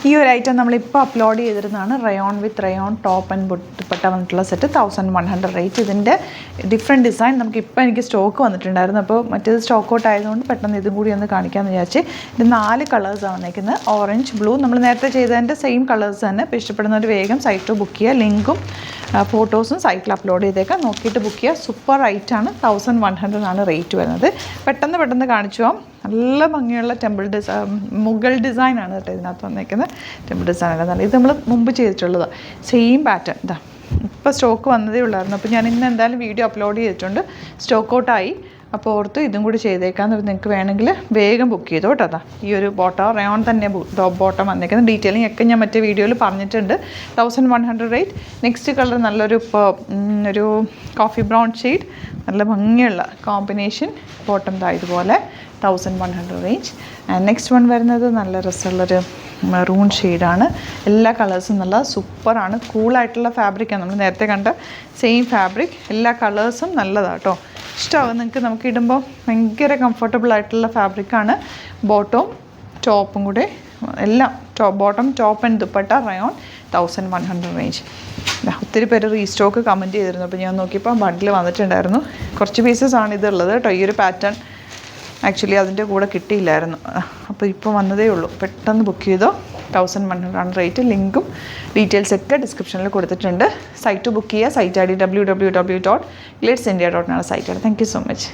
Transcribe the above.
ഈ ഒരു ഐറ്റം നമ്മളിപ്പോൾ അപ്ലോഡ് ചെയ്തിരുന്നതാണ്. Rayon with rayon top and dupatta വന്നിട്ടുള്ള സെറ്റ് 1100 റേറ്റ്. ഇതിൻ്റെ ഡിഫറെൻറ്റ് ഡിസൈൻ നമുക്കിപ്പോൾ എനിക്ക് സ്റ്റോക്ക് വന്നിട്ടുണ്ടായിരുന്നു. അപ്പോൾ മറ്റേത് സ്റ്റോക്ക് ഔട്ട് ആയതുകൊണ്ട് പെട്ടെന്ന് ഇതും കൂടി ഒന്ന് കാണിക്കാമെന്ന് വിചാരിച്ച്. ഇത് 4 കളേഴ്സാണ് വന്നിരിക്കുന്നത്. ഓറഞ്ച്, ബ്ലൂ, നമ്മൾ നേരത്തെ ചെയ്തതിൻ്റെ സെയിം കളേഴ്സ് തന്നെ. ഇപ്പോൾ ഇഷ്ടപ്പെടുന്നവർ വേഗം സൈറ്റ് ബുക്ക് ചെയ്യുക. ലിങ്കും ഫോട്ടോസും സൈറ്റിൽ അപ്ലോഡ് ചെയ്തേക്കാം. നോക്കിയിട്ട് ബുക്ക് ചെയ്യുക. സൂപ്പർ റേറ്റാണ്. 1100 ആണ് റേറ്റ് വരുന്നത്. പെട്ടെന്ന് കാണിച്ചു പോകാം. നല്ല ഭംഗിയുള്ള ടെമ്പിൾ മുഗൾ ഡിസൈനാണ് കേട്ടോ ഇതിനകത്ത് വന്നേക്കുന്നത്. ടെമ്പിൾ ഡിസൈൻ അല്ല, നല്ല ഇത് നമ്മൾ മുമ്പ് ചെയ്തിട്ടുള്ളതാണ്. സെയിം പാറ്റേൺ ഇതാ. ഇപ്പോൾ സ്റ്റോക്ക് വന്നതേ ഉള്ളായിരുന്നു. അപ്പോൾ ഞാൻ ഇന്ന് എന്തായാലും വീഡിയോ അപ്ലോഡ് ചെയ്തിട്ടുണ്ട്. സ്റ്റോക്ക് ഔട്ടായി. അപ്പോൾ ഓർത്ത് ഇതും കൂടി ചെയ്തേക്കാമെന്ന്. നിങ്ങൾക്ക് വേണമെങ്കിൽ വേഗം ബുക്ക് ചെയ്തോ കേട്ടോ. അതാ ഈ ഒരു ബോട്ടം റയോൺ തന്നെ ബോട്ടം വന്നേക്കുന്നത്. ഡീറ്റെയിലിംഗ് ഒക്കെ ഞാൻ മറ്റേ വീഡിയോയിൽ പറഞ്ഞിട്ടുണ്ട്. 1100 റേറ്റ്. നെക്സ്റ്റ് കളർ നല്ലൊരു ഒരു കോഫി ബ്രൗൺ ഷെയ്ഡ്, നല്ല ഭംഗിയുള്ള കോമ്പിനേഷൻ. ബോട്ടം ദാ ഇതുപോലെ 1100 റേഞ്ച്. നെക്സ്റ്റ് വൺ വരുന്നത് നല്ല രസമുള്ളൊരു മെറൂൺ ഷെയ്ഡാണ്. എല്ലാ കളേഴ്സും നല്ല സൂപ്പറാണ്. കൂളായിട്ടുള്ള ഫാബ്രിക്കാണ്. നമ്മൾ നേരത്തെ കണ്ട സെയിം ഫാബ്രിക്. എല്ലാ കളേഴ്സും നല്ലതാണ് കേട്ടോ. ഇഷ്ടമാവും നിങ്ങൾക്ക്. നമുക്ക് ഇടുമ്പോൾ ഭയങ്കര കംഫർട്ടബിൾ ആയിട്ടുള്ള ഫാബ്രിക്കാണ്. ബോട്ടവും ടോപ്പും കൂടെ എല്ലാം bottom top and dupatta rayon 1100 range. ഒത്തിരി പേര് റീസ്റ്റോക്ക് കമൻറ്റ് ചെയ്തിരുന്നു. അപ്പോൾ ഞാൻ നോക്കിയപ്പോൾ ബണ്ടിൽ വന്നിട്ടുണ്ടായിരുന്നു. കുറച്ച് പീസസ് ആണ് ഇതുള്ളത് കേട്ടോ. ഈ ഒരു പാറ്റേൺ ആക്ച്വലി അതിൻ്റെ കൂടെ കിട്ടിയില്ലായിരുന്നു. അപ്പോൾ ഇപ്പോൾ വന്നതേ ഉള്ളൂ. പെട്ടെന്ന് ബുക്ക് ചെയ്തോ. 1100 ആണ് റേറ്റ്. ലിങ്കും ഡീറ്റെയിൽസ് ഒക്കെ ഡിസ്ക്രിപ്ഷനിൽ കൊടുത്തിട്ടുണ്ട്. സൈറ്റ് ബുക്ക് ചെയ്യുക. സൈറ്റ് ഐ ഡി www.glitzindia.in ആണ് site. Thank you so much.